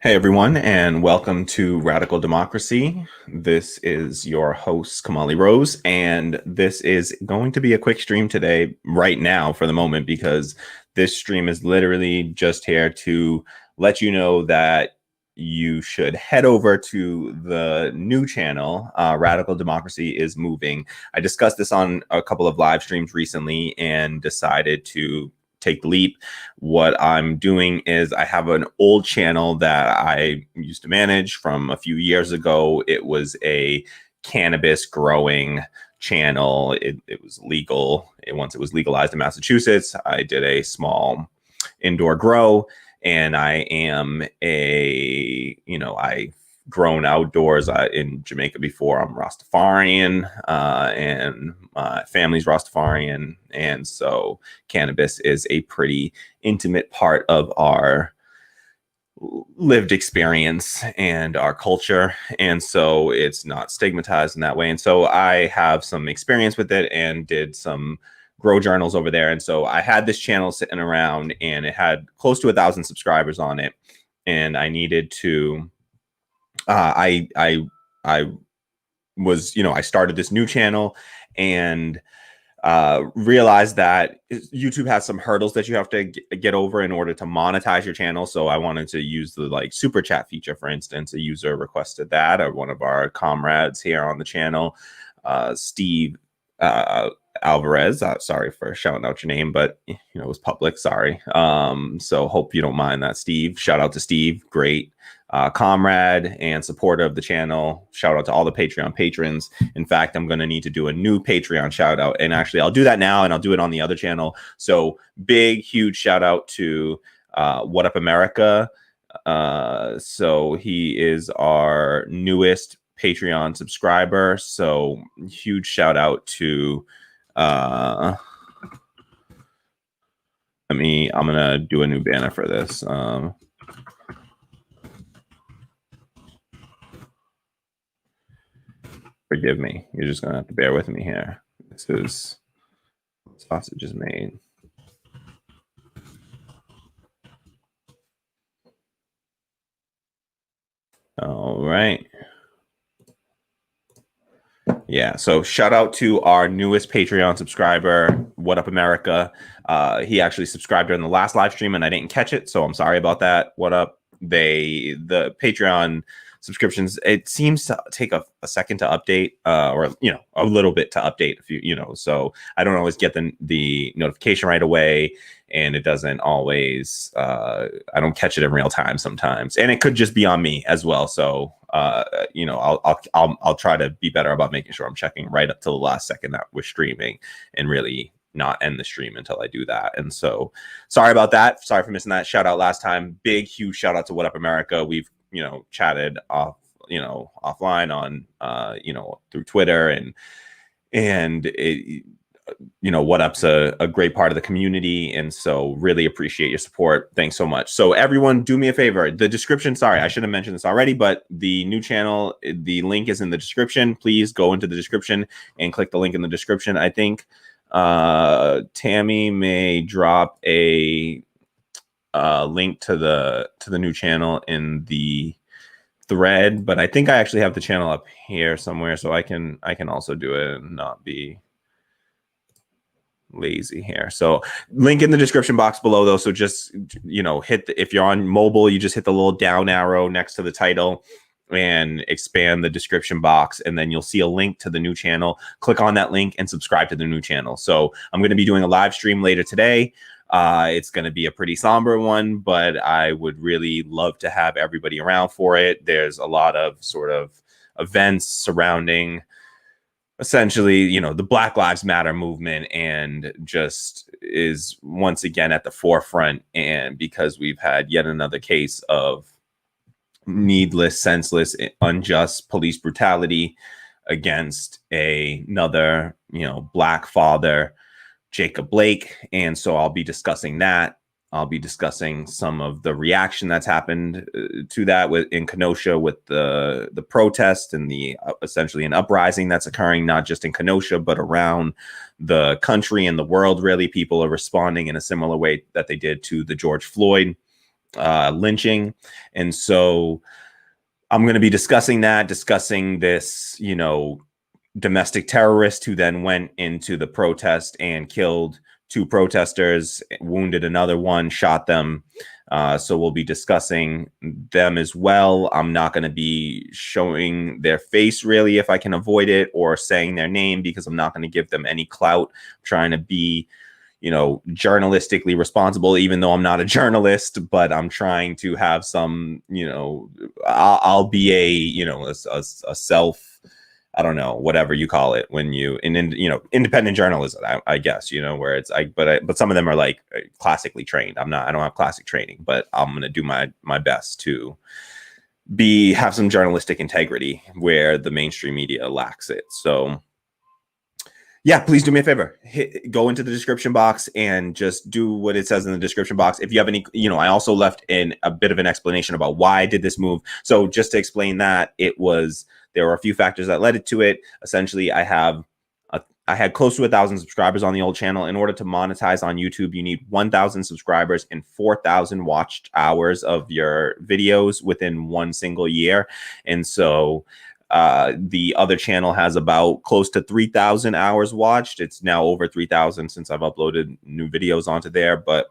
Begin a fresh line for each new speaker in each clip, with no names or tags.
Hey everyone, and welcome to Radical Democracy. This is your host, Kamali Rose, and this is going to be a quick stream today, right now, for the moment, because this stream is literally just here to let you know that you should head over to the new channel. Radical Democracy is moving. I discussed this on a couple of live streams recently and decided to take the leap. What I'm doing is I have an old channel that I used to manage from a few years ago. It was a cannabis growing channel. It was legal. Once it was legalized in Massachusetts, I did a small indoor grow, and I am I grown outdoors in Jamaica before. I'm Rastafarian, and my family's Rastafarian, and so cannabis is a pretty intimate part of our lived experience and our culture, and so it's not stigmatized in that way. And so I have some experience with it and did some grow journals over there. And so I had this channel sitting around, and it had close to 1,000 subscribers on it, and I needed to I was, I started this new channel and realized that YouTube has some hurdles that you have to get over in order to monetize your channel. So I wanted to use the super chat feature. For instance, a user requested that, or one of our comrades here on the channel, Steve Alvarez. Sorry for shouting out your name, but it was public. Sorry. So hope you don't mind that, Steve. Shout out to Steve. Great comrade and supporter of the channel. Shout out to all the Patreon patrons. In fact, I'm going to need to do a new Patreon shout out, and actually I'll do that now, and I'll do it on the other channel. So big, huge shout out to What Up America. So he is our newest Patreon subscriber. So huge shout out to I'm gonna do a new banner for this. Forgive me. You're just gonna have to bear with me here. This is sausage is made. All right. Yeah, so shout out to our newest Patreon subscriber, What Up America. He actually subscribed during the last live stream, and I didn't catch it, so I'm sorry about that. What up? The Patreon subscriptions, it seems to take a second to update, or a little bit to update. If so I don't always get the notification right away, and it doesn't always. I don't catch it in real time sometimes, and it could just be on me as well. So I'll try to be better about making sure I'm checking right up to the last second that we're streaming, and really not end the stream until I do that. And so sorry about that. Sorry for missing that shout out last time. Big, huge shout out to What Up America. We've chatted offline on through Twitter, and it, What Up's a great part of the community, and so really appreciate your support. Thanks so much. So everyone, do me a favor. The description, sorry, I should have mentioned this already, but the new channel, the link is in the description. Please go into the description and click the link in the description. I think Tammy may drop a link to the new channel in the thread, but I think I actually have the channel up here somewhere, so I can also do it and not be lazy here. So link in the description box below, though. So just hit if you're on mobile, you just hit the little down arrow next to the title and expand the description box, and then you'll see a link to the new channel. Click on that link and subscribe to the new channel. So I'm going to be doing a live stream later today. It's going to be a pretty somber one, but I would really love to have everybody around for it. There's a lot of sort of events surrounding essentially, the Black Lives Matter movement, and just is once again at the forefront. And because we've had yet another case of needless, senseless, unjust police brutality against another, Black father, Jacob Blake. And so I'll be discussing that. I'll be discussing some of the reaction that's happened to that in Kenosha with the protest and the essentially an uprising that's occurring, not just in Kenosha, but around the country and the world. Really, people are responding in a similar way that they did to the George Floyd lynching. And so I'm going to be discussing this, domestic terrorist who then went into the protest and killed 2 protesters, wounded another one, shot them. So we'll be discussing them as well. I'm not going to be showing their face really if I can avoid it, or saying their name, because I'm not going to give them any clout. I'm trying to be, journalistically responsible, even though I'm not a journalist, but I'm trying to have some, I'll be a self, I don't know, whatever you call it when you independent journalism, I guess, where it's but some of them are like classically trained. I don't have classic training, but I'm going to do my best to have some journalistic integrity where the mainstream media lacks it. So yeah, please do me a favor. Go into the description box and just do what it says in the description box. If you have any, I also left in a bit of an explanation about why I did this move. So just to explain that, there were a few factors that led to it. Essentially, I had close to 1,000 subscribers on the old channel. In order to monetize on YouTube, you need 1,000 subscribers and 4,000 watched hours of your videos within one single year. And so the other channel has about close to 3,000 hours watched. It's now over 3,000 since I've uploaded new videos onto there, but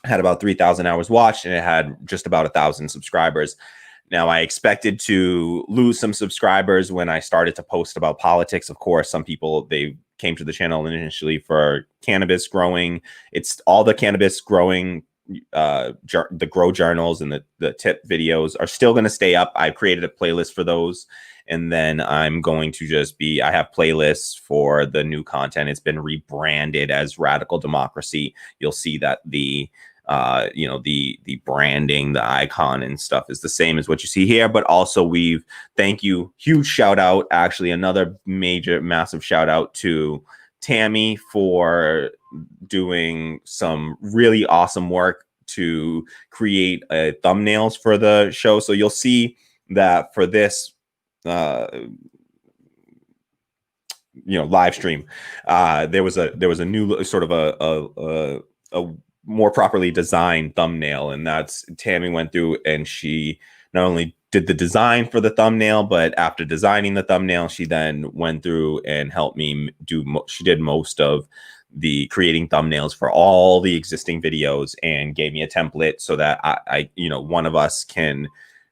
had about 3,000 hours watched, and it had just about 1,000 subscribers. Now, I expected to lose some subscribers when I started to post about politics. Of course, some people, they came to the channel initially for cannabis growing. It's all the cannabis growing, the grow journals and the tip videos are still going to stay up. I've created a playlist for those. And then I'm going to I have playlists for the new content. It's been rebranded as Radical Democracy. You'll see that the branding, the icon and stuff is the same as what you see here, but also thank you, huge shout out, actually another massive shout out to Tammy for doing some really awesome work to create thumbnails for the show. So you'll see that for this live stream, there was a new sort of a more properly designed thumbnail, and that's Tammy went through and she not only did the design for the thumbnail, but after designing the thumbnail, she then went through and helped me she did most of the creating thumbnails for all the existing videos and gave me a template so that I one of us can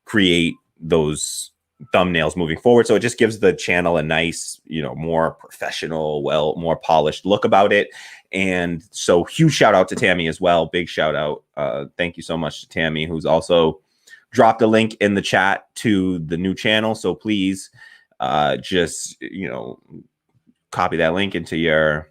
create those thumbnails moving forward. So it just gives the channel a nice, more professional, more polished look about it. And so huge shout out to Tammy as well. Big shout out. Thank you so much to Tammy, who's also dropped a link in the chat to the new channel. So please just, copy that link into your,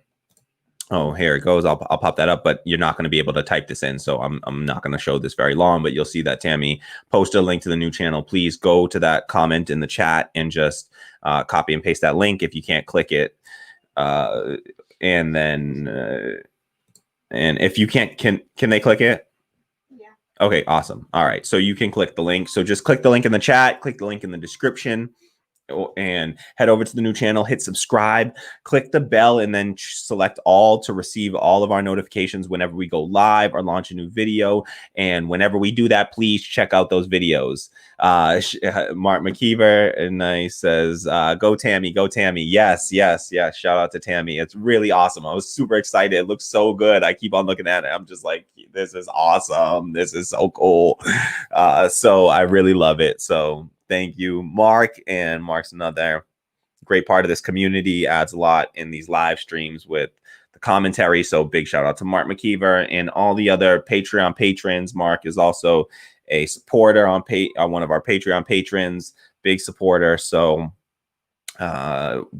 oh, here it goes. I'll pop that up, but you're not going to be able to type this in. So I'm not going to show this very long, but you'll see that Tammy posted a link to the new channel. Please go to that comment in the chat and just copy and paste that link if you can't click it. And then, and if you can't, can they click it? Yeah. Okay, awesome. All right. So you can click the link. So just click the link in the chat, click the link in the description, and head over to the new channel, hit subscribe, click the bell, and then select all to receive all of our notifications whenever we go live or launch a new video. And whenever we do that, please check out those videos. Mark McKeever and says, go Tammy, go Tammy. Yes. Shout out to Tammy. It's really awesome. I was super excited. It looks so good. I keep on looking at it. I'm just like, this is awesome. This is so cool. So I really love it. So thank you, Mark. And Mark's another great part of this community, adds a lot in these live streams with the commentary. So big shout out to Mark McKeever and all the other Patreon patrons. Mark is also a supporter on one of our Patreon patrons, big supporter. So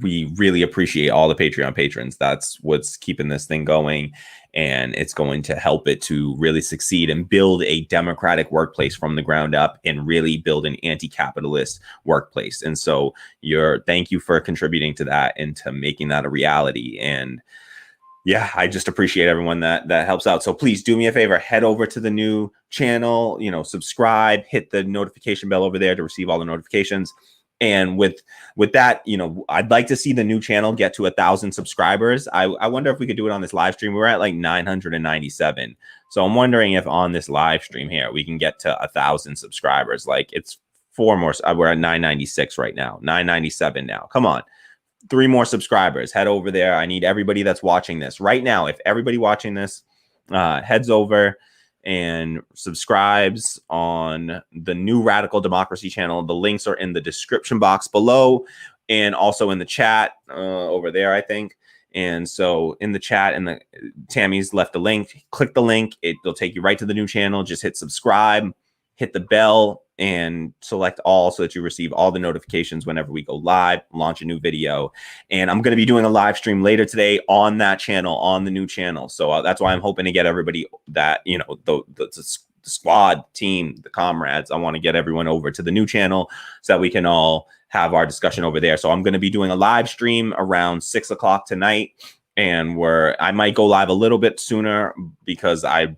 we really appreciate all the Patreon patrons. That's what's keeping this thing going. And it's going to help it to really succeed and build a democratic workplace from the ground up and really build an anti-capitalist workplace. And so thank you for contributing to that and to making that a reality. And yeah, I just appreciate everyone that helps out. So please do me a favor, head over to the new channel, subscribe, hit the notification bell over there to receive all the notifications. And with that, I'd like to see the new channel get to 1,000 subscribers. I wonder if we could do it on this live stream. We're at like 997. So I'm wondering if on this live stream here, we can get to 1,000 subscribers. Like it's 4 more. We're at 996 right now, 997 now. Come on. 3 more subscribers. Head over there. I need everybody that's watching this right now. If everybody watching this heads over and subscribes on the New Radical Democracy channel, the links are in the description box below and also in the chat over there, I think. And so in the chat, and Tammy's left a link. Click the link. It'll take you right to the new channel. Just hit subscribe, hit the bell, and select all so that you receive all the notifications whenever we go live, launch a new video. And I'm going to be doing a live stream later today on that channel, on the new channel. So that's why I'm hoping to get everybody that, you know, the squad team, the comrades, I want to get everyone over to the new channel so that we can all have our discussion over there. So I'm going to be doing a live stream around 6 o'clock tonight. And I might go live a little bit sooner because I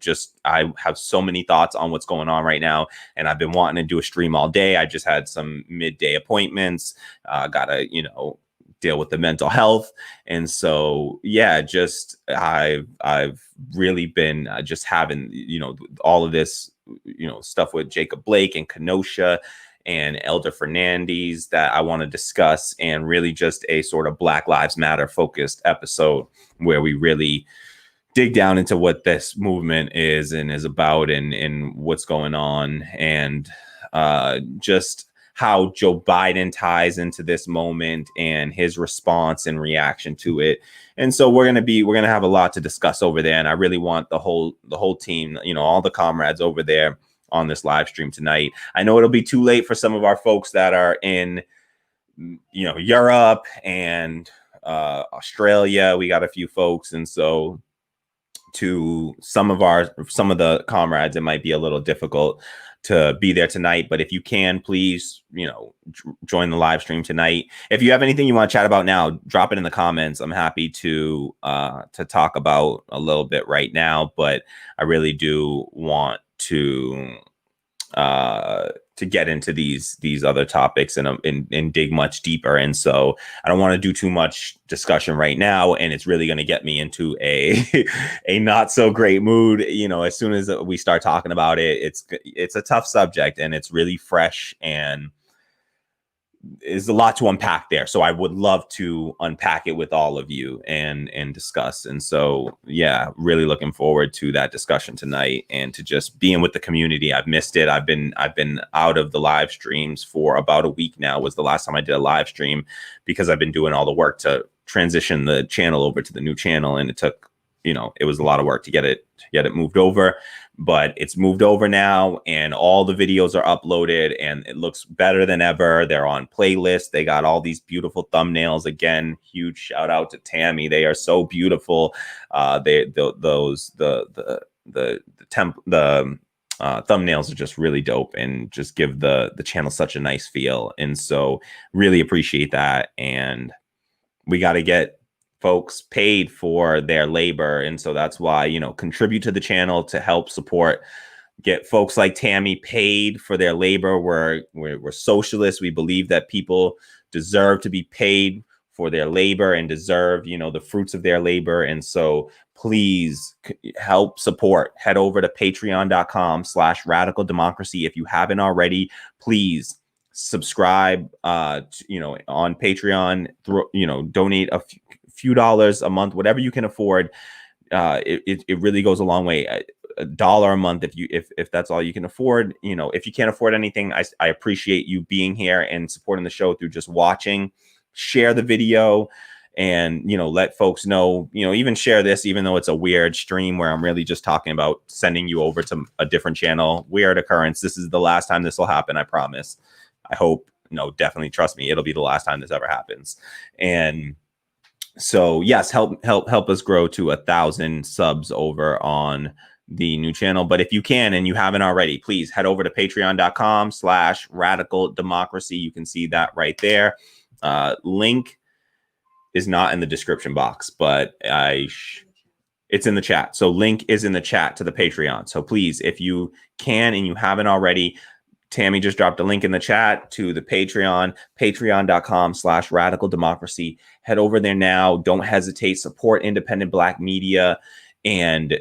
have so many thoughts on what's going on right now. And I've been wanting to do a stream all day. I just had some midday appointments, gotta, you know, deal with the mental health. And so, yeah, just I've really been just having, you know, all of this, you know, stuff with Jacob Blake and Kenosha and Elder Fernandez that I want to discuss, and really just a sort of Black Lives Matter focused episode where we really dig down into what this movement is and is about, and what's going on, and just how Joe Biden ties into this moment and his response and reaction to it. And so we're going to have a lot to discuss over there. And I really want the whole team, you know, all the comrades over there on this live stream tonight. I know it'll be too late for some of our folks that are in, you know, Europe and Australia. We got a few folks, and so to some of the comrades, it might be a little difficult to be there tonight. But if you can, please, you know, join the live stream tonight. If you have anything you want to chat about now, drop it in the comments. I'm happy to talk about a little bit right now, but I really do want to get into these other topics and dig much deeper. And so I don't want to do too much discussion right now, and it's really going to get me into a not so great mood. You know, as soon as we start talking about it, it's a tough subject, and it's really fresh, and is a lot to unpack there. So I would love to unpack it with all of you and discuss. And so, yeah, really looking forward to that discussion tonight and to just being with the community. I've missed it. I've been out of the live streams for about a week now, was the last time I did a live stream, because I've been doing all the work to transition the channel over to the new channel. And it took, you know, it was a lot of work to get it moved over. But it's moved over now, and all the videos are uploaded, and it looks better than ever. They're on playlists. They got all these beautiful thumbnails. Again, huge shout out to Tammy. They are so beautiful. Thumbnails are just really dope and just give the channel such a nice feel. And so really appreciate that. And we got to get folks paid for their labor. And so that's why, you know, contribute to the channel to help support, get folks like Tammy paid for their labor. We're socialists. We believe that people deserve to be paid for their labor and deserve, you know, the fruits of their labor. And so please help support. Head over to patreon.com/radical democracy. If you haven't already, please subscribe, you know, on Patreon, you know, donate a few dollars a month, whatever you can afford. It really goes a long way. $1 a month if that's all you can afford. You know, if you can't afford anything, I appreciate you being here and supporting the show through just watching. Share the video, and, you know, let folks know, you know, even share this, even though it's a weird stream where I'm really just talking about sending you over to a different channel. Weird occurrence. This is the last time this will happen, I promise. I hope. No, definitely, trust me, it'll be the last time this ever happens. And so, yes, help us grow to 1,000 subs over on the new channel. But if you can, and you haven't already, please head over to patreon.com/radical democracy. You can see that right there. Link is not in the description box, but it's in the chat. So link is in the chat to the Patreon. So please, if you can and you haven't already, Tammy just dropped a link in the chat to the Patreon, patreon.com/radical democracy. Head over there now. Don't hesitate. Support independent Black media. And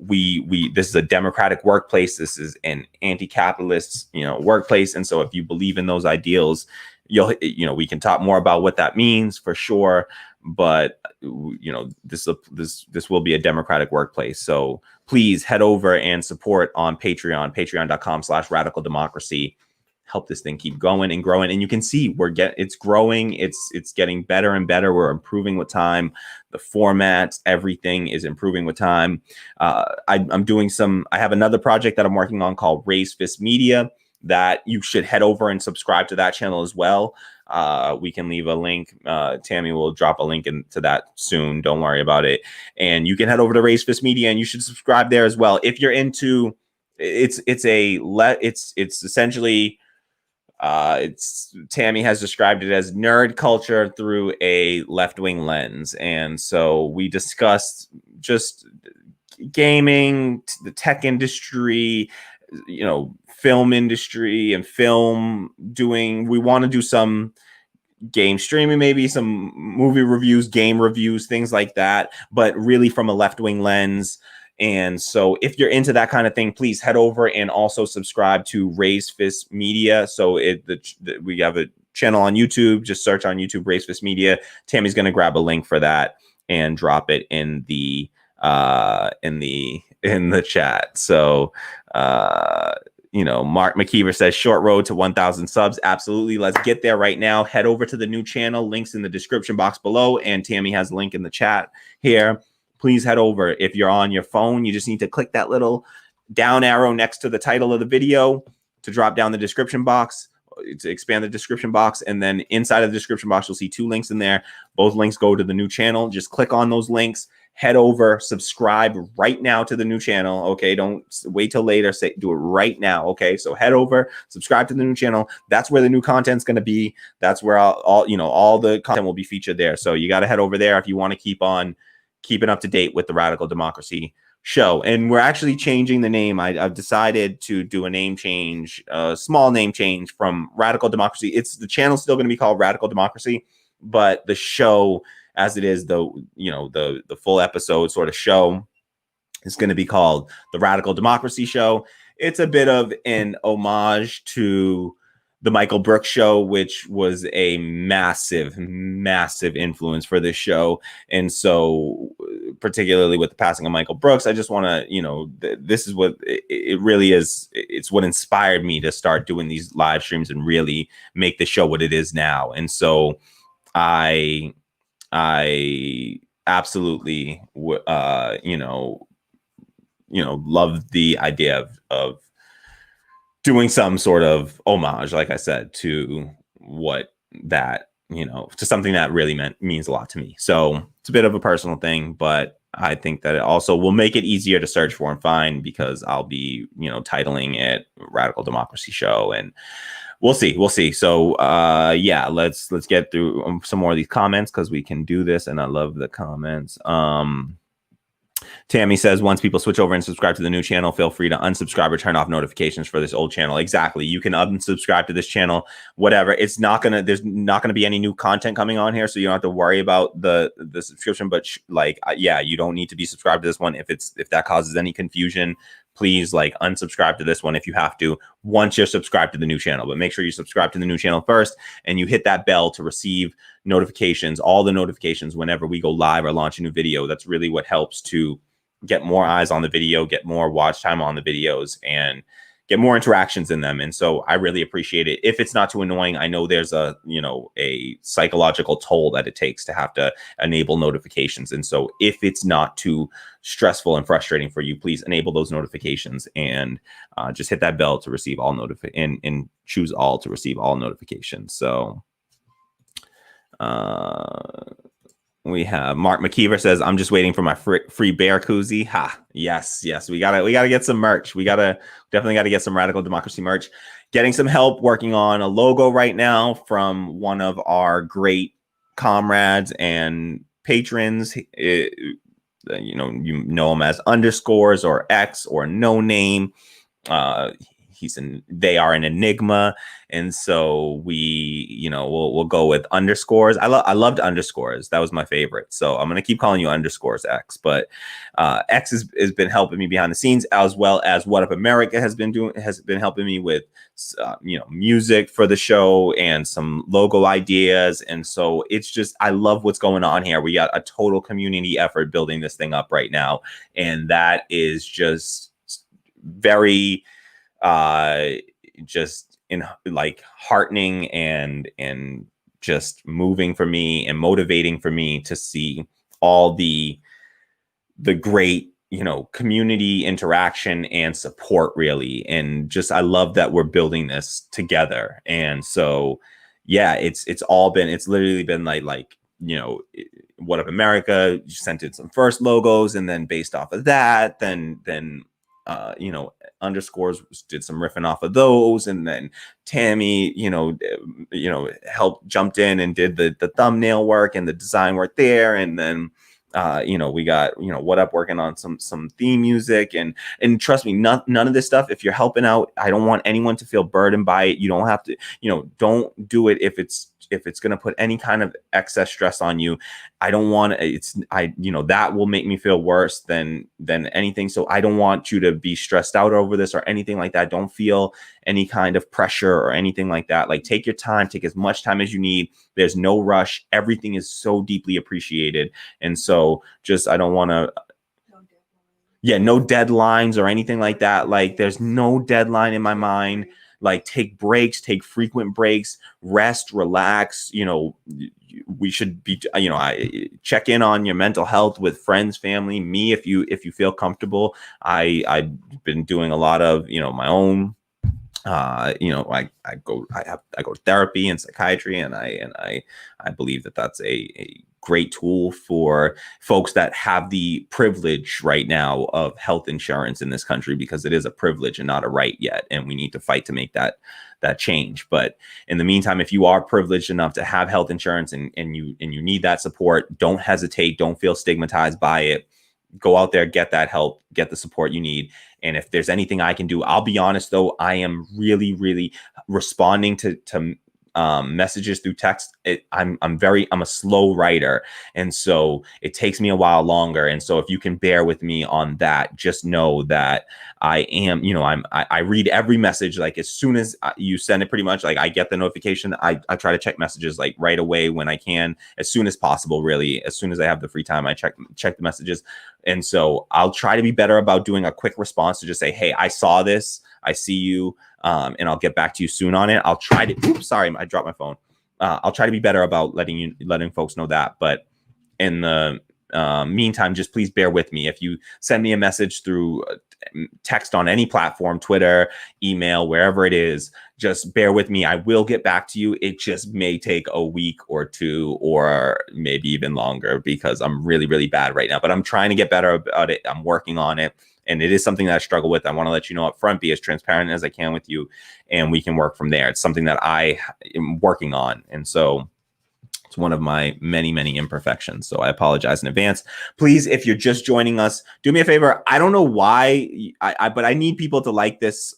we this is a democratic workplace. This is an anti-capitalist workplace. And so if you believe in those ideals, we can talk more about what that means for sure. But this will be a democratic workplace. So please head over and support on patreon.com/radical democracy. Help this thing keep going and growing. And you can see it's growing. It's getting better and better. We're improving with time. The formats, everything is improving with time. I'm doing I have another project that I'm working on called Raise Fist Media that you should head over and subscribe to that channel as well. We can leave a link. Tammy will drop a link into that soon. Don't worry about it. And you can head over to Raise Fist Media and you should subscribe there as well. If you're into it's essentially Tammy has described it as nerd culture through a left-wing lens. And so we discussed just gaming, the tech industry, film industry and we want to do some game streaming, maybe some movie reviews, game reviews, things like that, but really from a left-wing lens. And so if you're into that kind of thing, please head over and also subscribe to Raise Fist Media. So we have a channel on YouTube. Just search on YouTube, Raise Fist Media. Tammy's going to grab a link for that and drop it in the chat. So, Mark McKeever says short road to 1,000 subs. Absolutely. Let's get there right now. Head over to the new channel. Links in the description box below. And Tammy has a link in the chat here. Please head over. If you're on your phone, you just need to click that little down arrow next to the title of the video to drop down the description box, to expand the description box. And then inside of the description box, you'll see 2 links in there. Both links go to the new channel. Just click on those links, head over, subscribe right now to the new channel. Okay. Don't wait till later. Do it right now. Okay. So head over, subscribe to the new channel. That's where the new content's going to be. That's where all the content will be featured there. So you got to head over there if you want to keep on keeping up to date with the Radical Democracy Show. And we're actually changing the name. I've decided to do a name change, a small name change from Radical Democracy. The channel's still going to be called Radical Democracy, but the show, as it is, the full episode sort of show, is going to be called the Radical Democracy Show. It's a bit of an homage to the Michael Brooks Show, which was a massive influence for this show. And so particularly with the passing of Michael Brooks, I just want to, this is what it really is. It's what inspired me to start doing these live streams and really make the show what it is now. And so I absolutely, love the idea of doing some sort of homage, like I said, to what that, to something that really means a lot to me. So it's a bit of a personal thing, but I think that it also will make it easier to search for and find, because I'll be, titling it Radical Democracy Show, and we'll see. So let's get through some more of these comments, because we can do this, and I love the comments. Tammy says, once people switch over and subscribe to the new channel, feel free to unsubscribe or turn off notifications for this old channel. Exactly. You can unsubscribe to this channel, whatever. There's not going to be any new content coming on here, so you don't have to worry about the subscription. But you don't need to be subscribed to this one. If that causes any confusion, please unsubscribe to this one if you have to, once you're subscribed to the new channel. But make sure you subscribe to the new channel first, and you hit that bell to receive notifications, all the notifications whenever we go live or launch a new video. That's really what helps to get more eyes on the video, get more watch time on the videos, and get more interactions in them. And so I really appreciate it. If it's not too annoying, I know there's a psychological toll that it takes to have to enable notifications. And so if it's not too stressful and frustrating for you, please enable those notifications and just hit that bell to receive all and choose all to receive all notifications. So we have Mark McKeever says, I'm just waiting for my free bear koozie. Ha, yes. We gotta get some merch. We definitely gotta get some Radical Democracy merch. Getting some help working on a logo right now from one of our great comrades and patrons. You know him as underscores or X or no name. they are an enigma. And so we'll go with underscores. I loved underscores. That was my favorite. So I'm going to keep calling you underscores X, but X has been helping me behind the scenes, as well as What Up America has been helping me with music for the show and some logo ideas. And so it's just, I love what's going on here. We got a total community effort building this thing up right now. And that is just very just in like heartening and just moving for me and motivating for me to see all the great community interaction and support, really. And just I love that we're building this together. And so yeah, it's literally been like What Up America sent in some first logos, and then based off of that, then underscores did some riffing off of those, and then Tammy helped jumped in and did the thumbnail work and the design work there, and then we got What Up working on some theme music, and trust me, none of this stuff, if you're helping out, I don't want anyone to feel burdened by it. You don't have to, don't do it if it's going to put any kind of excess stress on you. I don't want that will make me feel worse than anything. So I don't want you to be stressed out over this or anything like that. Don't feel any kind of pressure or anything like that. Like, take your time, take as much time as you need. There's no rush. Everything is so deeply appreciated. And so I don't want to, no deadlines or anything like that. Like, there's no deadline in my mind. Like, take breaks, take frequent breaks, rest, relax. We should be, I check in on your mental health with friends, family, me, if you feel comfortable. I've been doing a lot of, my own, I go to therapy and psychiatry, and I believe that that's a great tool for folks that have the privilege right now of health insurance in this country, because it is a privilege and not a right yet, and we need to fight to make that change. But in the meantime, if you are privileged enough to have health insurance and you need that support, don't hesitate, don't feel stigmatized by it. Go out there, get that help, get the support you need. And if there's anything I can do, I'll be honest though, I am really, really responding to messages through text. I'm a slow writer, and so it takes me a while longer. And so if you can bear with me on that, just know that I am, I read every message. Like, as soon as you send it, pretty much, like, I get the notification. I try to check messages like right away when I can, as soon as possible, really. As soon as I have the free time, I check the messages. And so I'll try to be better about doing a quick response to just say, hey, I saw this, I see you, and I'll get back to you soon on it. I'll try to, oops, sorry, I dropped my phone. I'll try to be better about letting folks know that. But in the meantime, just please bear with me. If you send me a message through text on any platform, Twitter, email, wherever it is, just bear with me. I will get back to you. It just may take a week or two, or maybe even longer, because I'm really, really bad right now. But I'm trying to get better about it. I'm working on it. And it is something that I struggle with. I want to let you know up front, be as transparent as I can with you, and we can work from there. It's something that I am working on. And so it's one of my many, many imperfections. So I apologize in advance. Please, if you're just joining us, do me a favor. I don't know why, but I need people to like this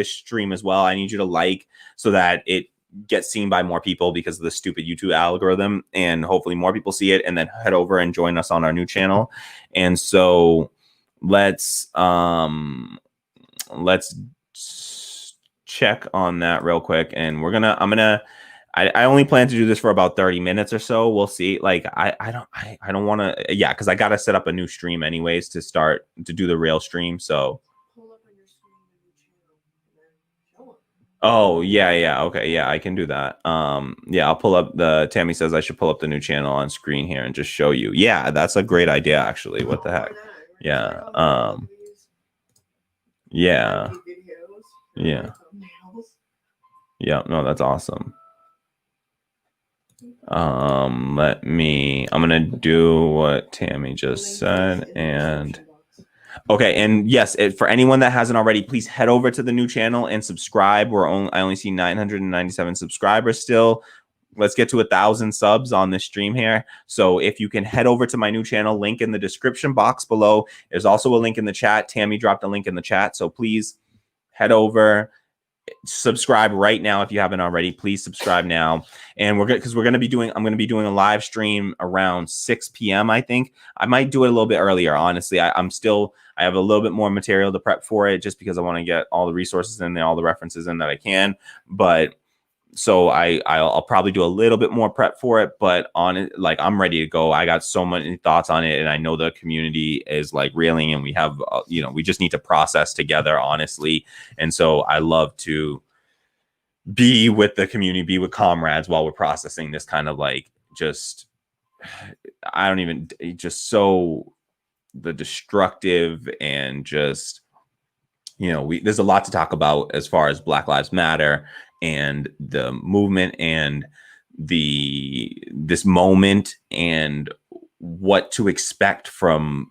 stream as well. I need you to like, so that it gets seen by more people, because of the stupid YouTube algorithm, and hopefully more people see it and then head over and join us on our new channel. And so let's check on that real quick. And I only plan to do this for about 30 minutes or so. We'll see. Like, I don't want to, because I got to set up a new stream anyways to start to do the real stream. So oh yeah, okay, yeah, I can do that. I'll pull up Tammy says I should pull up the new channel on screen here and just show you. Yeah, that's a great idea, actually. What the heck? Yeah. No, that's awesome. I'm gonna do what Tammy just said. And okay, and yes, for anyone that hasn't already, please head over to the new channel and subscribe. I only see 997 subscribers still. Let's get to 1,000 subs on this stream here. So if you can head over to my new channel, link in the description box below. There's also a link in the chat. Tammy dropped a link in the chat. So please head over, subscribe right now if you haven't already. Please subscribe now. And we're good because I'm going to be doing a live stream around 6 p.m. I think I might do it a little bit earlier. Honestly, I have a little bit more material to prep for it just because I want to get all the resources in there, all the references in that I can. But so I'll probably do a little bit more prep for it, but on it, like, I'm ready to go. I got so many thoughts on it, and I know the community is like reeling, and we have, we just need to process together, honestly. And so I love to be with the community, be with comrades while we're processing this kind of like, just so the destructive and just, there's a lot to talk about as far as Black Lives Matter and the movement and this moment and what to expect from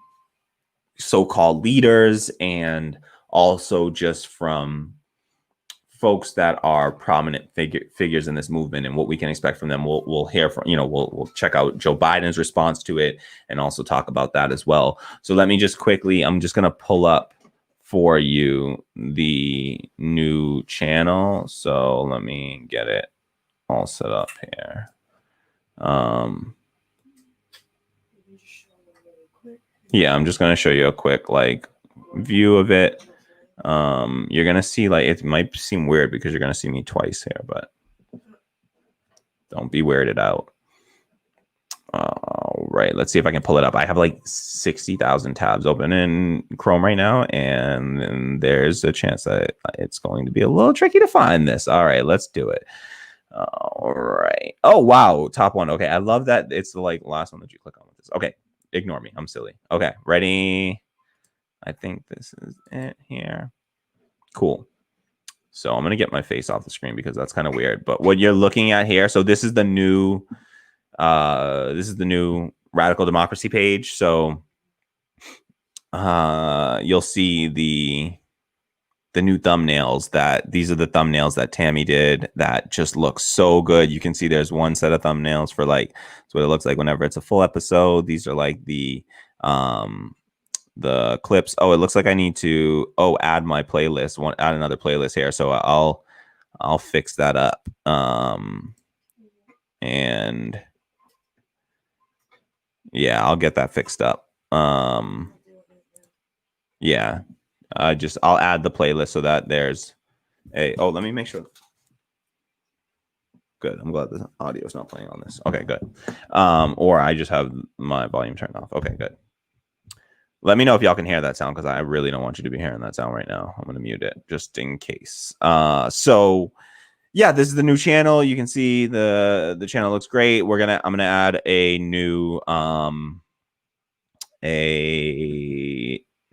so-called leaders, and also just from folks that are prominent figures in this movement and what we can expect from them. We'll hear from, we'll check out Joe Biden's response to it and also talk about that as well. So let me just quickly, I'm just going to pull up for you the new channel. So let me get it all set up here. Yeah, I'm just going to show you a quick like view of it. You're going to see, like, it might seem weird because you're going to see me twice here, but don't be weirded out. All right, let's see if I can pull it up. I have like 60,000 tabs open in Chrome right now, and there's a chance that it's going to be a little tricky to find this. All right, let's do it. All right. Oh, wow. Top one. Okay. I love that it's the like last one that you click on with this. Okay. Ignore me. I'm silly. Okay. Ready? I think this is it here. Cool. So I'm going to get my face off the screen because that's kind of weird. But what you're looking at here, so this is the new Radical Democracy page. So you'll see the new thumbnails. These are the thumbnails that Tammy did that just look so good. You can see there's one set of thumbnails for like, it's what it looks like whenever it's a full episode. These are like the clips. Oh, it looks like I need to add my playlist, add another playlist here. So I'll fix that up. And yeah, I'll get that fixed up. Yeah. I'll add the playlist so that there's let me make sure. Good. I'm glad the audio is not playing on this. Okay, good. Or I just have my volume turned off. Okay, good. Let me know if y'all can hear that sound, because I really don't want you to be hearing that sound right now. I'm going to mute it just in case. So yeah, this is the new channel. You can see the channel looks great. I'm going to add a new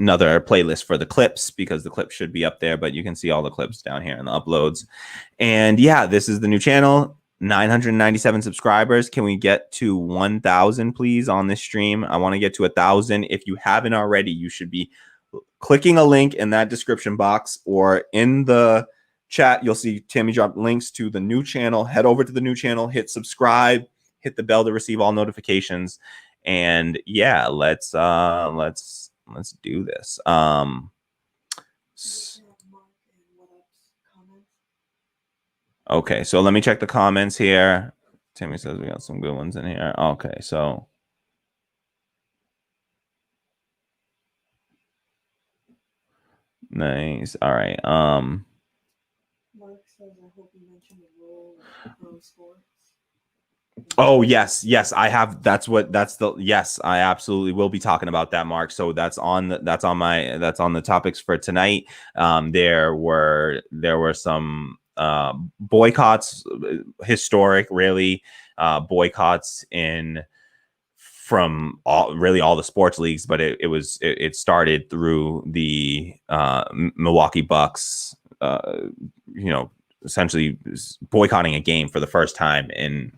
another playlist for the clips, because the clips should be up there, but you can see all the clips down here in the uploads. And yeah, this is the new channel. 997 subscribers. Can we get to 1,000 please on this stream? I want to get to 1,000. If you haven't already, you should be clicking a link in that description box, or in the chat you'll see Tammy drop links to the new channel. Head over to the new channel, hit subscribe, hit the bell to receive all notifications. And yeah, let's do this. Okay, so let me check the comments here. Tammy says we got some good ones in here. Okay, so nice. All right. Mark says, I hope you mentioned the role of pro sports. Oh, yes. I have. Yes, I absolutely will be talking about that, Mark. So that's on the topics for tonight. There were some boycotts, historic, really, boycotts from all the sports leagues, but it started through the Milwaukee Bucks, essentially boycotting a game for the first time in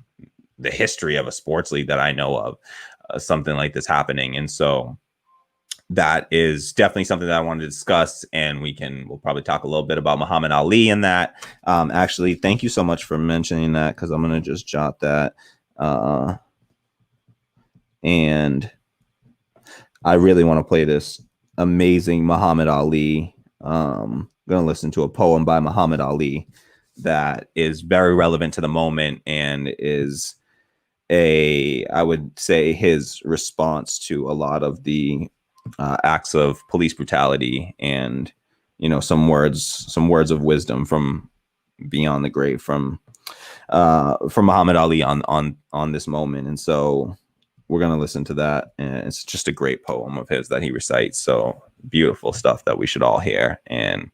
the history of a sports league that I know of, something like this happening. And so that is definitely something that I wanted to discuss, and we'll probably talk a little bit about Muhammad Ali in that. Actually, thank you so much for mentioning that, because I'm going to just jot that. And I really want to play this amazing Muhammad Ali Gonna listen to a poem by Muhammad Ali that is very relevant to the moment and is I would say, his response to a lot of the acts of police brutality, and some words of wisdom from beyond the grave from Muhammad Ali on this moment. And so we're gonna listen to that, and it's just a great poem of his that he recites. So beautiful stuff that we should all hear. And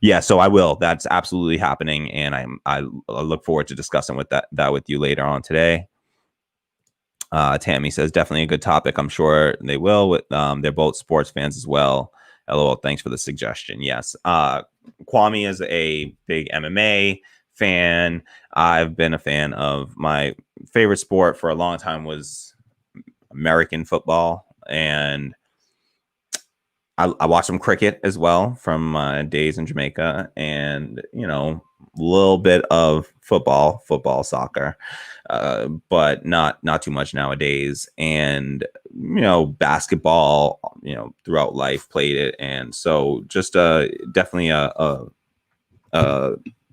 yeah, so I will. That's absolutely happening, and I look forward to discussing with that with you later on today. Tammy says, definitely a good topic. I'm sure they will. They're both sports fans as well. LOL. Thanks for the suggestion. Yes. Kwame is a big MMA fan. I've been a fan of, my favorite sport for a long time was American football. And I watched some cricket as well from my days in Jamaica, and, a little bit of football, soccer, but not too much nowadays. And, basketball, throughout life played it. And so just definitely a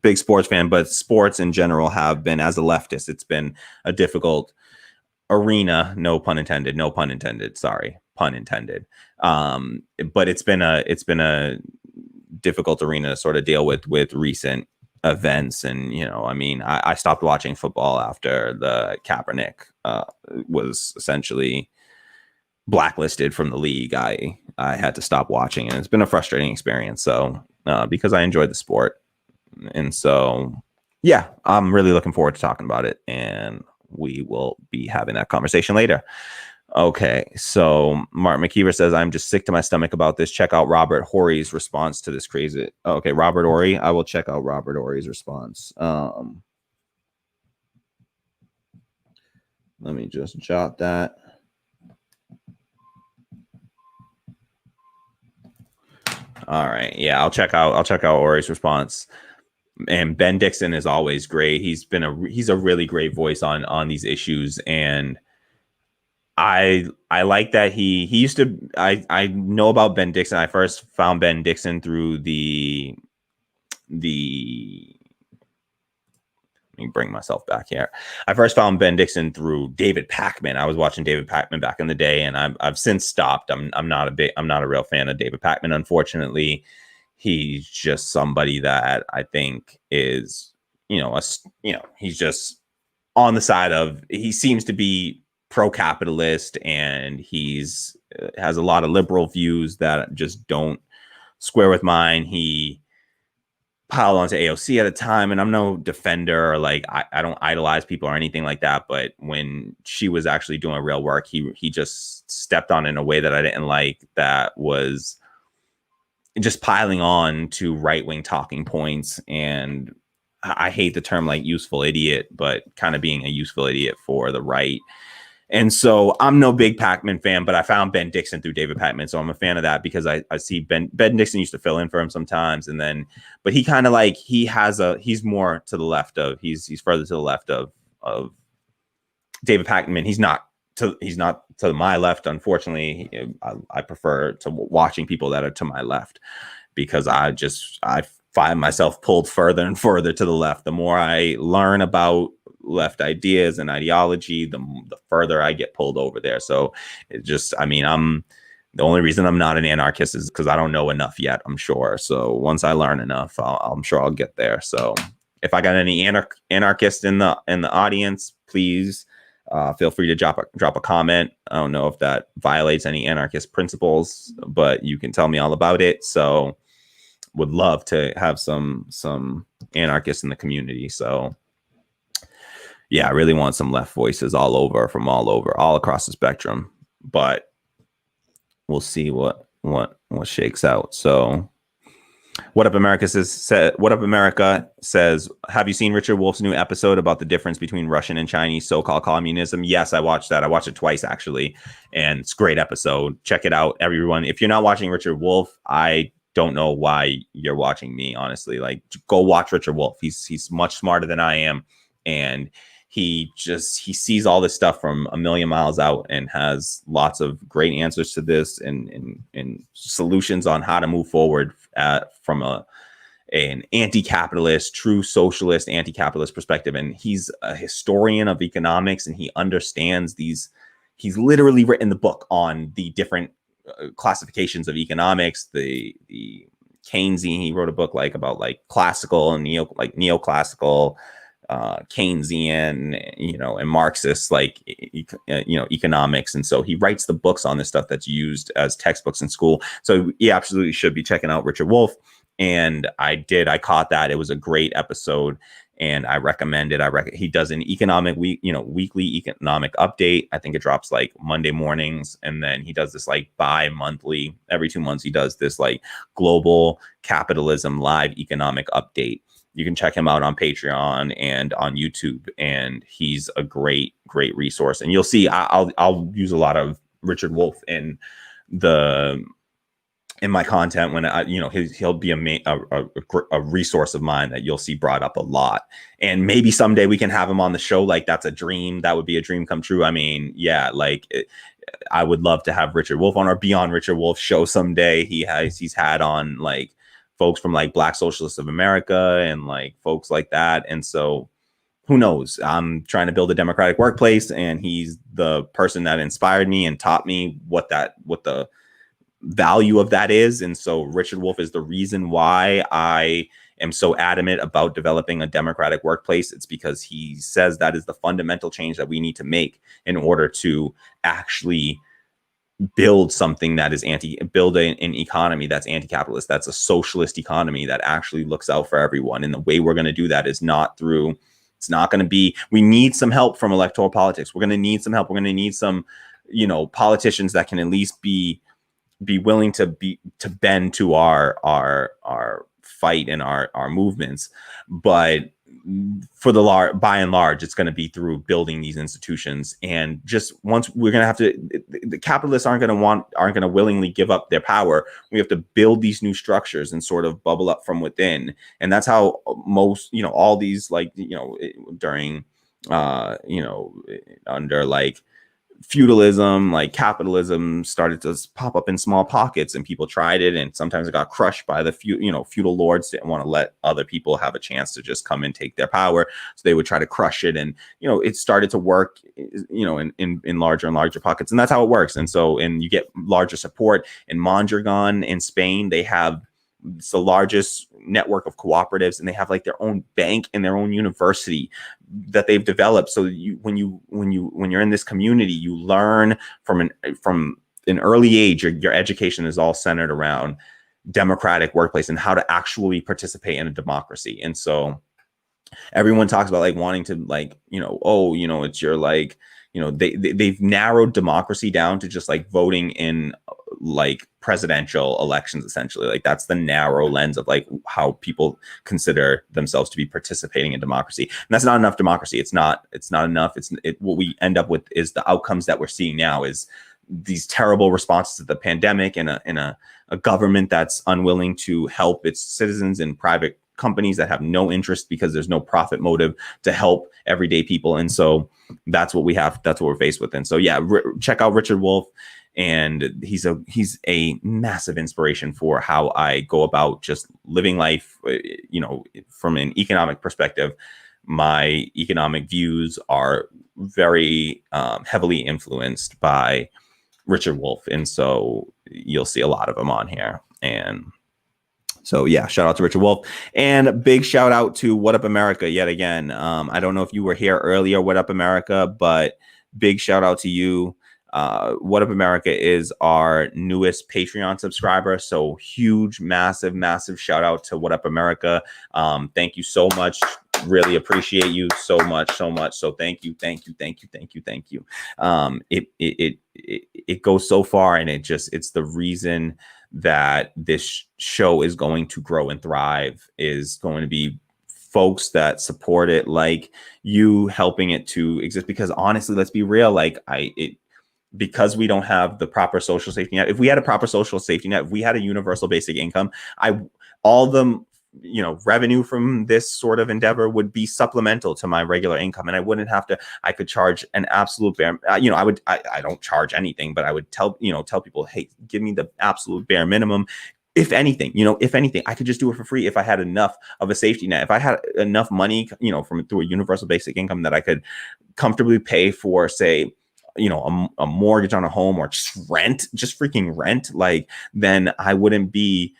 big sports fan, but sports in general have been, as a leftist, it's been a difficult arena. No pun intended. Sorry, pun intended. But it's been a difficult arena to sort of deal with recent events. And, I stopped watching football after the Kaepernick was essentially blacklisted from the league. I had to stop watching, and it's been a frustrating experience. So because I enjoyed the sport. And so, yeah, I'm really looking forward to talking about it, and we will be having that conversation later. Okay, so Martin McKeever says, I'm just sick to my stomach about this. Check out Robert Horry's response to this crazy. Okay, Robert Horry. I will check out Robert Horry's response. Let me just jot that. All right. Yeah, I'll check out Horry's response. And Ben Dixon is always great. He's a really great voice on these issues. And I like that he used to. I know about Ben Dixon. I first found Ben Dixon through the. Let me bring myself back here. I first found Ben Dixon through David Pakman. I was watching David Pakman back in the day, and I've since stopped. I'm not a real fan of David Pakman, unfortunately. He's just somebody that I think is, he's just on the side of, he seems to be pro-capitalist, and he's has a lot of liberal views that just don't square with mine. He piled onto AOC at a time, and I'm no defender, or I don't idolize people or anything like that, but when she was actually doing real work, he just stepped on in a way that I didn't like, that was just piling on to right-wing talking points. And I hate the term useful idiot, but kind of being a useful idiot for the right. And so I'm no big Pakman fan, but I found Ben Dixon through David Pakman. So I'm a fan of that, because I see Ben Dixon used to fill in for him sometimes. And then, but he kind of he's more to the left of, he's further to the left of David Pakman. He's not to my left, unfortunately. I prefer to watching people that are to my left, because I find myself pulled further and further to the left. The more I learn about left ideas and ideology, the further I get pulled over there. So it just, the only reason I'm not an anarchist is because I don't know enough yet, I'm sure. So once I learn enough, I'm sure I'll get there. So if I got any anarchists in the audience, please feel free to drop a comment. I don't know if that violates any anarchist principles, but you can tell me all about it. So would love to have some anarchists in the community. So yeah, I really want some left voices all across the spectrum, but we'll see what shakes out. So What Up America says, have you seen Richard Wolff's new episode about the difference between Russian and Chinese so-called communism? Yes, I watched that. I watched it twice, actually, and it's a great episode. Check it out, everyone. If you're not watching Richard Wolff, I don't know why you're watching me, honestly. Go watch Richard Wolff. He's much smarter than I am, and he sees all this stuff from a million miles out and has lots of great answers to this and solutions on how to move forward from an anti-capitalist, true socialist, anti-capitalist perspective. And he's a historian of economics, and he understands these. He's literally written the book on the different classifications of economics, the Keynesian. He wrote a book about classical and neoclassical, Keynesian, and Marxist, economics. And so he writes the books on this stuff that's used as textbooks in school. So you absolutely should be checking out Richard Wolff. And I caught that. It was a great episode, and I recommend it. He does an economic weekly economic update. I think it drops Monday mornings. And then he does this bi-monthly, every 2 months, he does this global capitalism live economic update. You can check him out on Patreon and on YouTube, and he's a great resource. And you'll see, I'll use a lot of Richard Wolff in my content when he'll be a resource of mine that you'll see brought up a lot. And maybe someday we can have him on the show. That's a dream. That would be a dream come true. I mean, yeah, I would love to have Richard Wolff on our Beyond Richard Wolff show someday. He's had on folks from Black Socialists of America and folks like that. And so who knows? I'm trying to build a democratic workplace, and he's the person that inspired me and taught me what the value of that is. And so Richard Wolff is the reason why I am so adamant about developing a democratic workplace. It's because he says that is the fundamental change that we need to make in order to actually build something that is build an economy that's anti-capitalist, that's a socialist economy that actually looks out for everyone. And the way we're going to do that is we need some help from electoral politics. We're going to need some help. We're going to need some, politicians that can at least be willing to bend to our fight and our movements. But for by and large, it's going to be through building these institutions. And just once we're going to have to, the capitalists aren't going to willingly give up their power. We have to build these new structures and sort of bubble up from within. And that's how most, all these during, under feudalism, capitalism started to pop up in small pockets, and people tried it, and sometimes it got crushed by the feudal lords. Didn't want to let other people have a chance to just come and take their power, so they would try to crush it. And it started to work in larger and larger pockets, and that's how it works. And you get larger support. In Mondragon in Spain, it's the largest network of cooperatives, and they have their own bank and their own university that they've developed. So when you're in this community, you learn from an early age. Your education is all centered around democratic workplace and how to actually participate in a democracy. And so everyone talks about wanting to it's your they've narrowed democracy down to just voting in presidential elections, essentially. That's the narrow lens of how people consider themselves to be participating in democracy. And that's not enough democracy. It's not enough. What we end up with is the outcomes that we're seeing now is these terrible responses to the pandemic, and a government that's unwilling to help its citizens, and private companies that have no interest because there's no profit motive to help everyday people. And so that's what we have. That's what we're faced with. And so, yeah, check out Richard Wolff. And he's a massive inspiration for how I go about just living life. From an economic perspective, my economic views are very heavily influenced by Richard Wolff. And so you'll see a lot of them on here. And so, yeah, shout out to Richard Wolff, and a big shout out to What Up America yet again. I don't know if you were here earlier, What Up America, but big shout out to you. What Up America is our newest Patreon subscriber. So huge, massive shout out to What Up America. Thank you so much. Really appreciate you so much. So thank you. It goes so far, and it's the reason that this show is going to grow and thrive, is going to be folks that support it, like you, helping it to exist. Because honestly, let's be real, because we don't have the proper social safety net. If we had a proper social safety net, if we had a universal basic income, all the revenue from this sort of endeavor would be supplemental to my regular income, and I wouldn't have to. I could charge an absolute bare. I don't charge anything, but I would tell people, hey, give me the absolute bare minimum. If anything, I could just do it for free if I had enough of a safety net. If I had enough money, from through a universal basic income that I could comfortably pay for, say, a mortgage on a home, or just freaking rent, like, then I wouldn't be,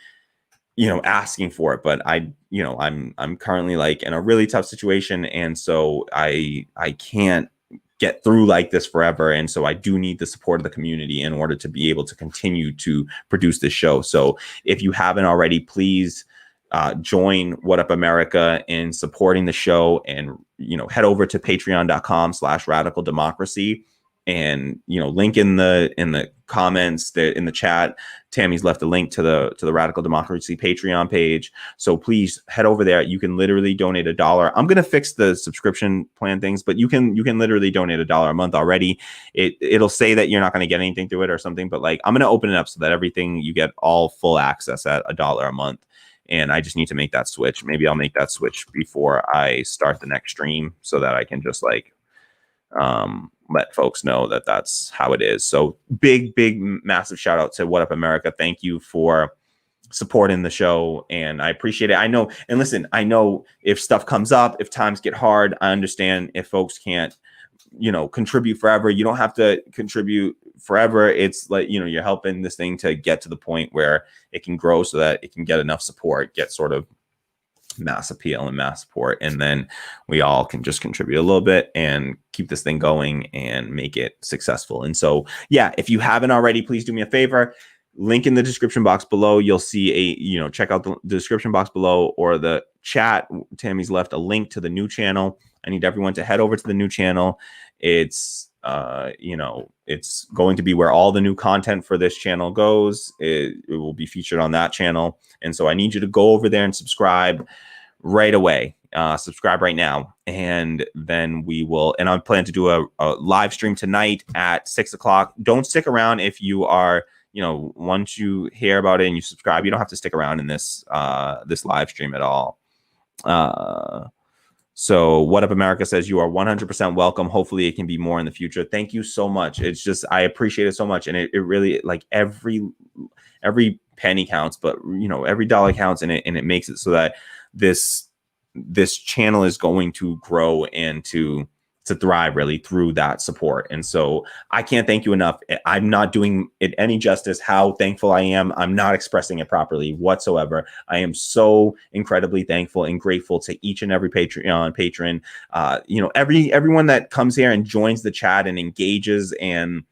asking for it. But I'm currently like in a really tough situation. And so I can't get through like this forever. And so I do need the support of the community in order to be able to continue to produce this show. So if you haven't already, please join What Up America in supporting the show, and, head over to patreon.com/radical democracy. And link in the comments, in the chat, Tammy's left a link to the Radical Democracy Patreon page. So please head over there. You can literally donate $1. I'm gonna fix the subscription plan things, but you can literally donate $1 a month already. It'll say that you're not gonna get anything through it or something, but like, I'm gonna open it up so that everything, you get all full access at $1 a month. And I just need to make that switch. Maybe I'll make that switch before I start the next stream, so that I can just like let folks know that that's how it is. So big massive shout out to What Up America. Thank you for supporting the show, and I appreciate it. I know, and listen, I know if stuff comes up, if times get hard, I understand if folks can't contribute forever. You don't have to contribute forever. It's like, you're helping this thing to get to the point where it can grow, so that it can get enough support, get sort of mass appeal and mass support, and then we all can just contribute a little bit and keep this thing going and make it successful. And so, yeah, if you haven't already, please do me a favor. Link in the description box below. You'll see check out the description box below, or the chat. Tammy's left a link to the new channel. I need everyone to head over to the new channel. It's it's going to be where all the new content for this channel goes. It will be featured on that channel. And so I need you to go over there and subscribe right away. Subscribe right now. And then we will, and I plan to do a live stream tonight at 6 o'clock. Don't stick around if you are, once you hear about it and you subscribe, you don't have to stick around in this live stream at all. So What Up America says, you are 100% welcome. Hopefully it can be more in the future. Thank you so much. It's just, I appreciate it so much. And it really, like, every penny counts, but every dollar counts, and it makes it so that this channel is going to grow and to thrive really through that support. And so I can't thank you enough. I'm not doing it any justice how thankful I am. I'm not expressing it properly whatsoever. I am so incredibly thankful and grateful to each and every Patreon patron. Everyone that comes here and joins the chat and engages and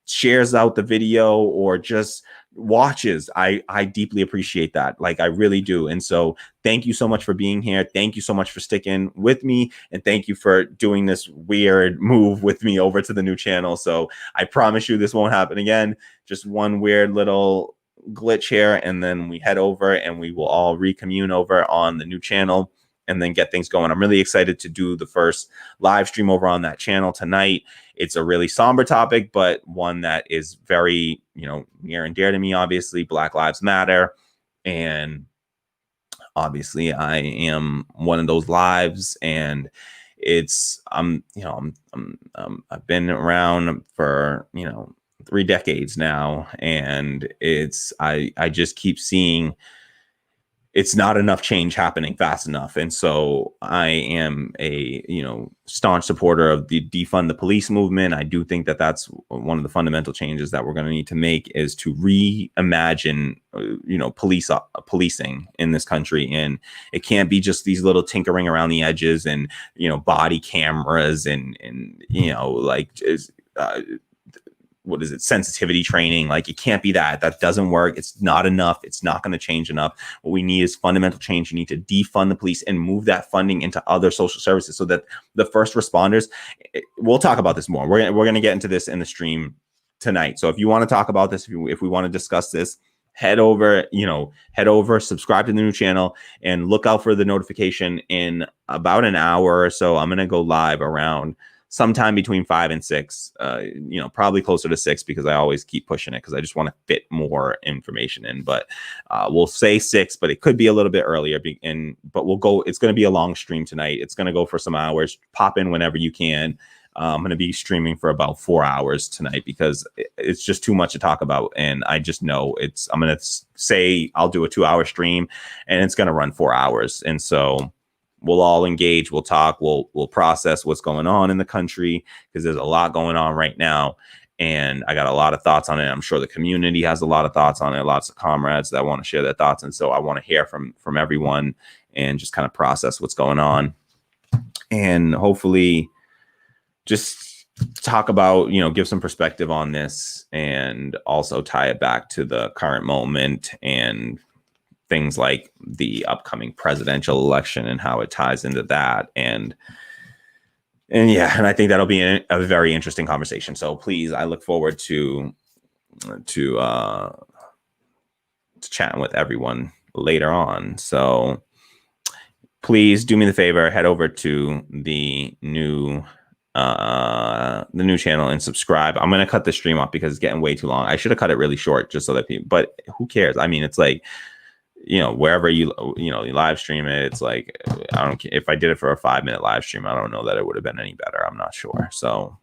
shares out the video or just watches. I deeply appreciate that. Like, I really do. And so thank you so much for being here. Thank you so much for sticking with me. And thank you for doing this weird move with me over to the new channel. So I promise you this won't happen again. Just one weird little glitch here, and then we head over and we will all recommune over on the new channel and then get things going. I'm really excited to do the first live stream over on that channel tonight. It's a really somber topic, but one that is very, near and dear to me. Obviously, Black Lives Matter. And obviously I am one of those lives, and it's, I've been around for, 3 decades now. And I just keep seeing it's not enough change happening fast enough. And so I am a, staunch supporter of the defund the police movement. I do think that that's one of the fundamental changes that we're going to need to make, is to reimagine, policing in this country. And it can't be just these little tinkering around the edges and, body cameras and what is it, sensitivity training. Like, it can't be that doesn't work. It's not enough. It's not going to change enough. What we need is fundamental change. You need to defund the police and move that funding into other social services, so that the first responders, we'll talk about this more. We're going to get into this in the stream tonight. So if you want to talk about this, if we want to discuss this, head over, subscribe to the new channel, and look out for the notification in about an hour or so. I'm going to go live around sometime between 5 and 6, probably closer to 6 because I always keep pushing it because I just want to fit more information in. But we'll say 6, but it could be a little bit earlier. But we'll go. It's going to be a long stream tonight. It's going to go for some hours. Pop in whenever you can. I'm going to be streaming for about 4 hours tonight because it's just too much to talk about. And I just know I'm going to say I'll do a 2-hour stream and it's going to run 4 hours. And so we'll all engage. We'll talk. We'll process what's going on in the country because there's a lot going on right now. And I got a lot of thoughts on it. I'm sure the community has a lot of thoughts on it. Lots of comrades that want to share their thoughts. And so I want to hear from everyone and just kind of process what's going on. And hopefully just talk about, give some perspective on this and also tie it back to the current moment and things like the upcoming presidential election and how it ties into that. And I think that'll be a very interesting conversation. So please, I look forward to chatting with everyone later on. So please do me the favor, head over to the new channel and subscribe. I'm going to cut the stream off because it's getting way too long. I should have cut it really short just so that people, but who cares? I mean, it's like, wherever you live stream it, it's like, I don't care if I did it for a 5-minute live stream. I don't know that it would have been any better. I'm not sure. So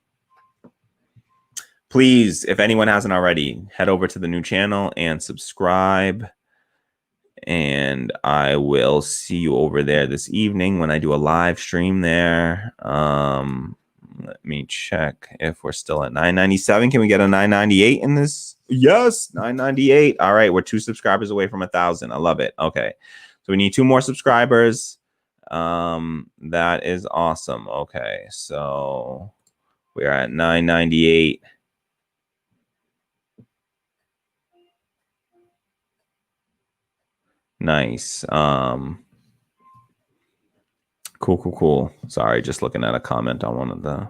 please, if anyone hasn't already, head over to the new channel and subscribe. And I will see you over there this evening when I do a live stream there. Let me check if we're still at 997. Can we get a 998 in this? Yes, 998. All right, we're 2 subscribers away from 1,000. I love it. Okay, so we need 2 more subscribers. That is awesome. Okay, so we're at 998. Nice. Cool. Sorry, just looking at a comment on one of the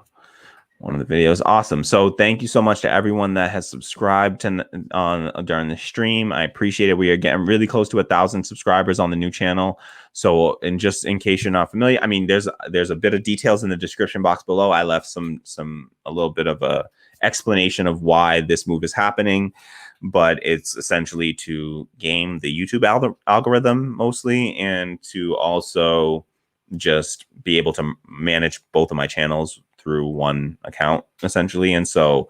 videos. Awesome. So thank you so much to everyone that has subscribed during the stream. I appreciate it. We are getting really close to 1,000 subscribers on the new channel. So, and just in case you're not familiar, I mean, there's a bit of details in the description box below. I left a little bit of a explanation of why this move is happening, but it's essentially to game the YouTube algorithm mostly, and to also just be able to manage both of my channels through one account essentially. And so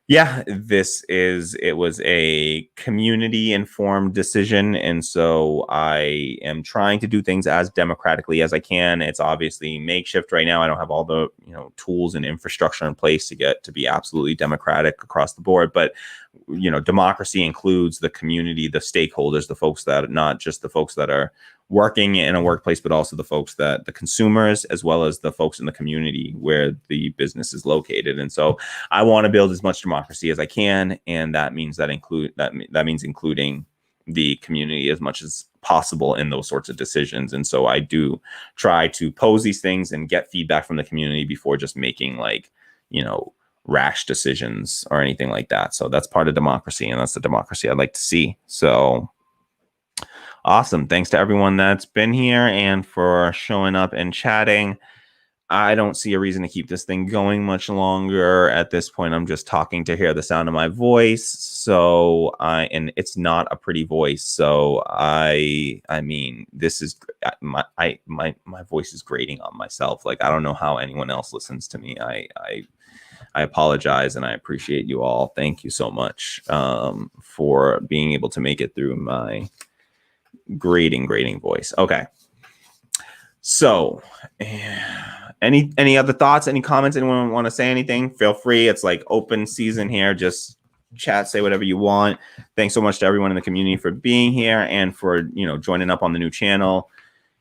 it was a community informed decision. And so I am trying to do things as democratically as I can. It's obviously makeshift right now. I don't have all the tools and infrastructure in place to be absolutely democratic across the board. But democracy includes the community, the stakeholders, the folks that, not just the folks that are working in a workplace, but also the consumers, as well as the folks in the community where the business is located. And so I want to build as much democracy as I can. And that means that means including the community as much as possible in those sorts of decisions. And so I do try to pose these things and get feedback from the community before just making rash decisions or anything like that. So that's part of democracy, and that's the democracy I'd like to see. So awesome. Thanks to everyone that's been here and for showing up and chatting. I don't see a reason to keep this thing going much longer. At this point, I'm just talking to hear the sound of my voice. So and it's not a pretty voice. So I mean, this is my voice is grating on myself. Like, I don't know how anyone else listens to me. I apologize, and I appreciate you all. Thank you so much for being able to make it through my grating voice. Okay. So any other thoughts, any comments? Anyone want to say anything? Feel free. It's like open season here. Just chat, say whatever you want. Thanks so much to everyone in the community for being here and for, joining up on the new channel,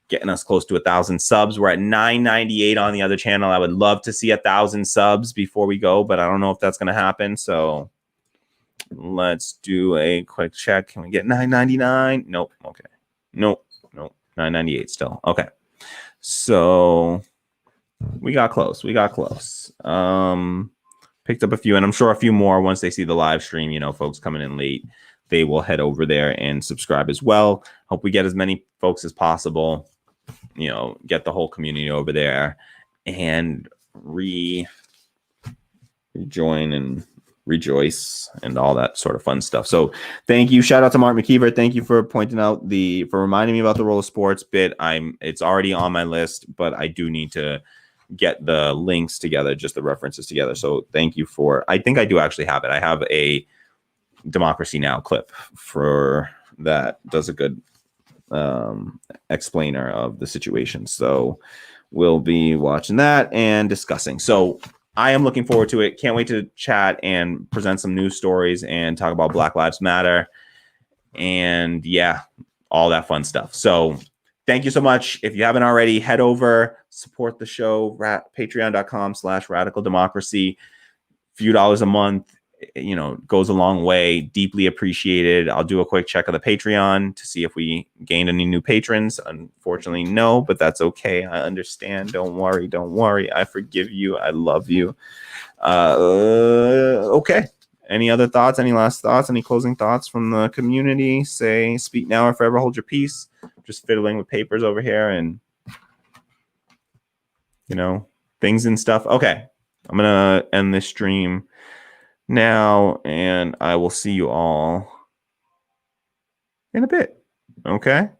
getting us close to 1,000 subs. We're at 998 on the other channel. I would love to see 1,000 subs before we go, but I don't know if that's going to happen. So let's do a quick check. Can we get 999? Nope. Okay. Nope. 998 still. Okay. So we got close. Picked up a few, and I'm sure a few more once they see the live stream. Folks coming in late, they will head over there and subscribe as well. Hope we get as many folks as possible, get the whole community over there and rejoin and rejoice and all that sort of fun stuff. So thank you. Shout out to Mark McKeever. Thank you for pointing out for reminding me about the Roll of Sports bit. It's already on my list, but I do need to get the links together, just the references together. So thank you I think I do actually have it. I have a Democracy Now! Clip for that does a good explainer of the situation. So we'll be watching that and discussing. So I am looking forward to it. Can't wait to chat and present some news stories and talk about Black Lives Matter and all that fun stuff. So thank you so much. If you haven't already, head over, support the show, patreon.com/radical democracy. Few dollars a month, goes a long way. Deeply appreciated. I'll do a quick check of the Patreon to see if we gained any new patrons. Unfortunately, no, but that's okay. I understand. Don't worry. I forgive you. I love you. Okay. Any other thoughts? Any last thoughts? Any closing thoughts from the community? Speak now or forever hold your peace. Just fiddling with papers over here and, things and stuff. Okay. I'm going to end this stream now, and I will see you all in a bit. Okay?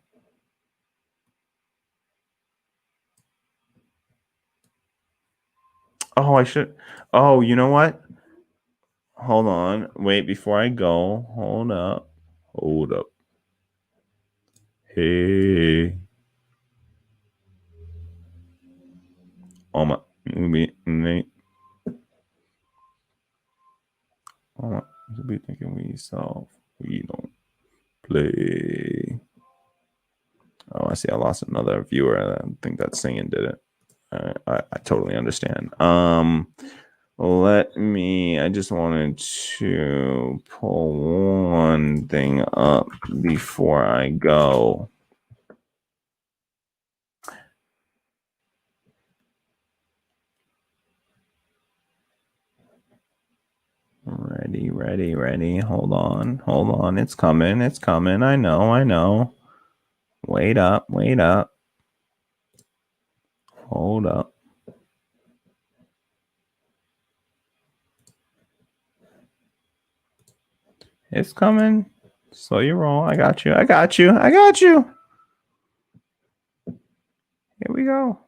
Oh, you know what? Hold on. Wait, before I go. Hold up. Hey. Oh my. Nate. Oh, to be thinking we don't play. Oh, I see. I lost another viewer. I think that singing did it. I totally understand. I just wanted to pull one thing up before I go. Ready. Hold on. It's coming. I know. Wait up. Hold up. It's coming. Slow your roll. I got you. Here we go.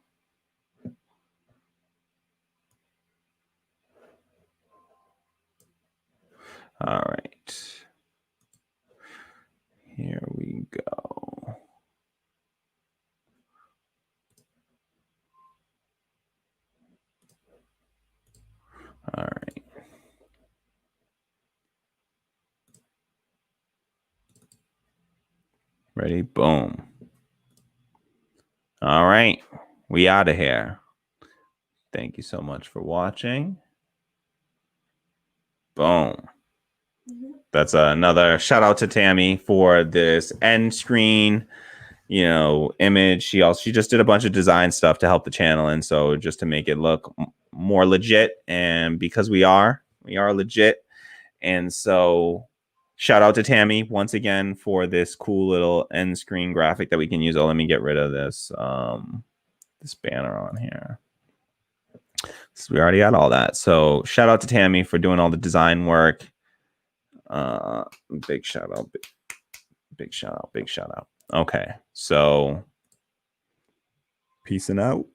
All right. Here we go. All right. Ready? Boom. All right. We out of here. Thank you so much for watching. Boom. That's another shout out to Tammy for this end screen, image. She just did a bunch of design stuff to help the channel. And so just to make it look more legit, and because we are legit. And so shout out to Tammy once again for this cool little end screen graphic that we can use. Oh, let me get rid of this, this banner on here. So we already got all that. So shout out to Tammy for doing all the design work. Big shout out. Okay. So peace out.